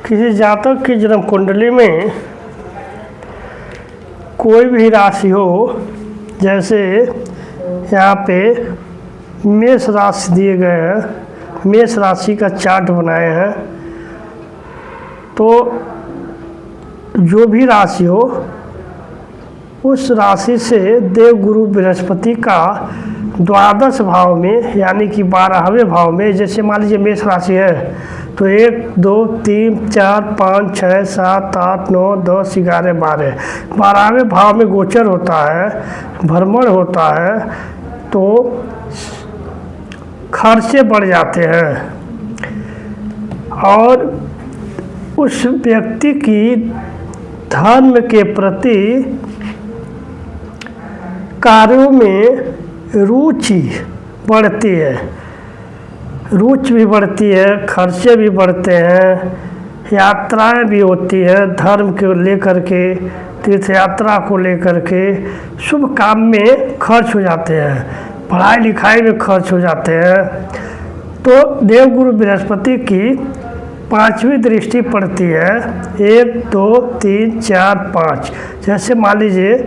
किसी जातक की जन्म कुंडली में कोई भी राशि हो, जैसे यहाँ पे मेष राशि दिए गए हैं, मेष राशि का चार्ट बनाए हैं, तो जो भी राशि हो उस राशि से देवगुरु बृहस्पति का द्वादश भाव में यानी कि 12वें भाव में, जैसे मान लीजिए मेष राशि है तो 1 2 3 4 5 6 7 8 9 10 11 12वें भाव में गोचर होता है, भ्रमण होता है, तो खर्चे बढ़ जाते हैं और उस व्यक्ति की धर्म के प्रति कार्यों में रुचि बढ़ती है, रुचि भी बढ़ती है, खर्चे भी बढ़ते हैं, यात्राएं भी होती हैं धर्म को लेकर के, तीर्थ यात्रा को लेकर के, शुभ काम में खर्च हो जाते हैं, पढ़ाई लिखाई में खर्च हो जाते हैं। तो देवगुरु बृहस्पति की 5वीं दृष्टि पड़ती है 1 2 3 4 5। जैसे मान लीजिए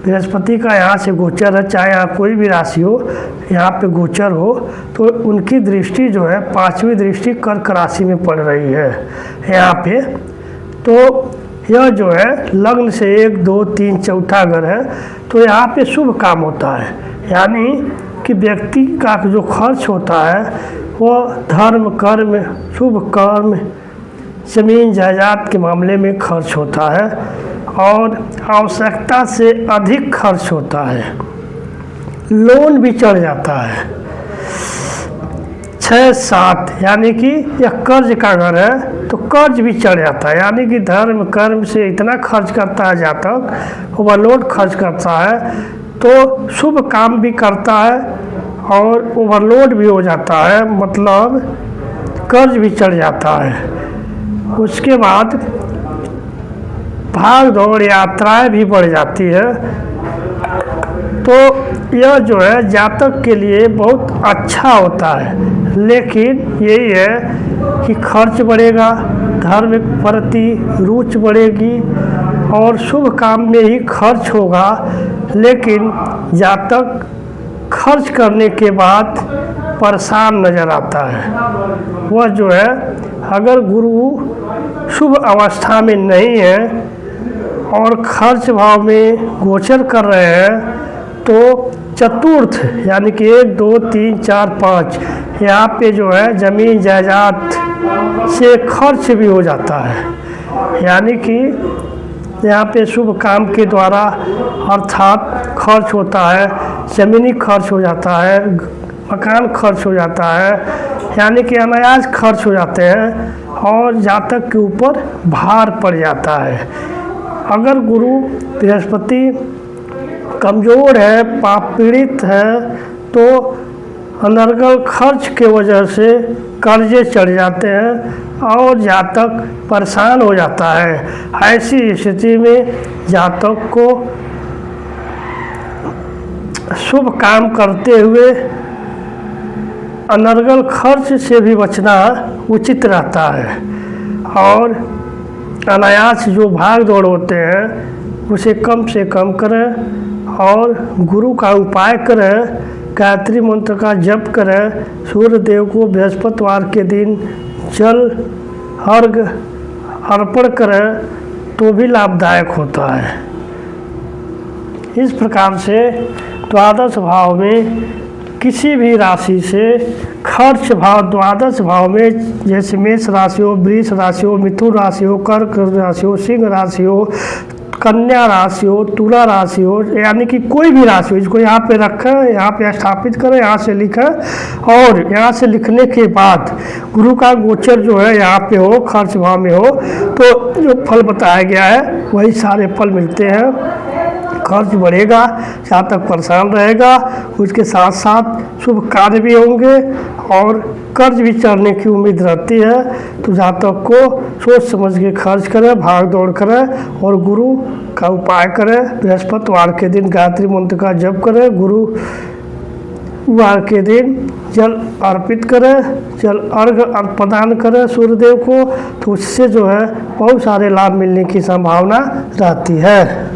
बृहस्पति का यहाँ से गोचर है, चाहे यहाँ कोई भी राशि हो, यहाँ पे गोचर हो, तो उनकी दृष्टि जो है 5वीं दृष्टि कर्क राशि में पड़ रही है यहाँ पे। तो यह जो है लग्न से 1 2 3 चौथा घर है, तो यहाँ पे शुभ काम होता है, यानी कि व्यक्ति का जो खर्च होता है वो धर्म कर्म शुभ कर्म जमीन जायदाद के मामले में खर्च होता है और आवश्यकता से अधिक खर्च होता है, लोन भी चढ़ जाता है 6 7, यानी कि यह कर्ज का घर है तो कर्ज भी चढ़ जाता है, यानी कि धर्म कर्म से इतना खर्च करता है जातक, ओवरलोड खर्च करता है, तो शुभ काम भी करता है और ओवरलोड भी हो जाता है, मतलब कर्ज भी चढ़ जाता है। उसके बाद भाग दौड़ यात्राएं भी बढ़ जाती है। तो यह जो है जातक के लिए बहुत अच्छा होता है, लेकिन यही है कि खर्च बढ़ेगा, धर्म के प्रति रुचि बढ़ेगी और शुभ काम में ही खर्च होगा, लेकिन जातक खर्च करने के बाद परेशान नज़र आता है। वह जो है अगर गुरु शुभ अवस्था में नहीं है और खर्च भाव में गोचर कर रहे हैं, तो चतुर्थ यानी कि 1 2 3 4 5 यहाँ पे जो है ज़मीन जायदाद से खर्च भी हो जाता है, यानी कि यहाँ पे शुभ काम के द्वारा अर्थात खर्च होता है, ज़मीनी खर्च हो जाता है, मकान खर्च हो जाता है, यानी कि अनायास खर्च हो जाते हैं और जातक के ऊपर भार पड़ जाता है। अगर गुरु बृहस्पति कमज़ोर है, पाप पीड़ित है, तो अनर्गल खर्च के वजह से कर्जे चढ़ जाते हैं और जातक परेशान हो जाता है। ऐसी स्थिति में जातक को शुभ काम करते हुए अनर्गल खर्च से भी बचना उचित रहता है और अनायास जो भाग दौड़ होते हैं उसे कम से कम करें और गुरु का उपाय करें, गायत्री मंत्र का जप करें, सूर्य देव को बृहस्पतिवार के दिन जल अर्घ अर्पण करें तो भी लाभदायक होता है। इस प्रकार से द्वादश भाव में किसी भी राशि से खर्च भाव द्वादश भाव में, जैसे मेष राशि हो, वृष राशि हो, मिथुन राशि हो, कर्क राशि हो, सिंह राशि हो, कन्या राशि हो, तुला राशि हो, यानी कि कोई भी राशि हो, इसको यहाँ पे रखें, यहाँ पे स्थापित करें, यहाँ से लिखें और यहाँ से लिखने के बाद गुरु का गोचर जो है यहाँ पे हो, खर्च भाव में हो, तो जो फल बताया गया है वही सारे फल मिलते हैं। खर्च बढ़ेगा, जातक परेशान रहेगा, उसके साथ साथ शुभ कार्य भी होंगे और कर्ज भी चढ़ने की उम्मीद रहती है। तो जातक को सोच समझ के खर्च करें, भाग दौड़ करें और गुरु का उपाय करें। बृहस्पतिवार के दिन गायत्री मंत्र का जप करें, गुरु वार के दिन जल अर्पित करें, जल अर्घ प्रदान करें सूर्यदेव को, तो उससे जो है बहुत सारे लाभ मिलने की संभावना रहती है।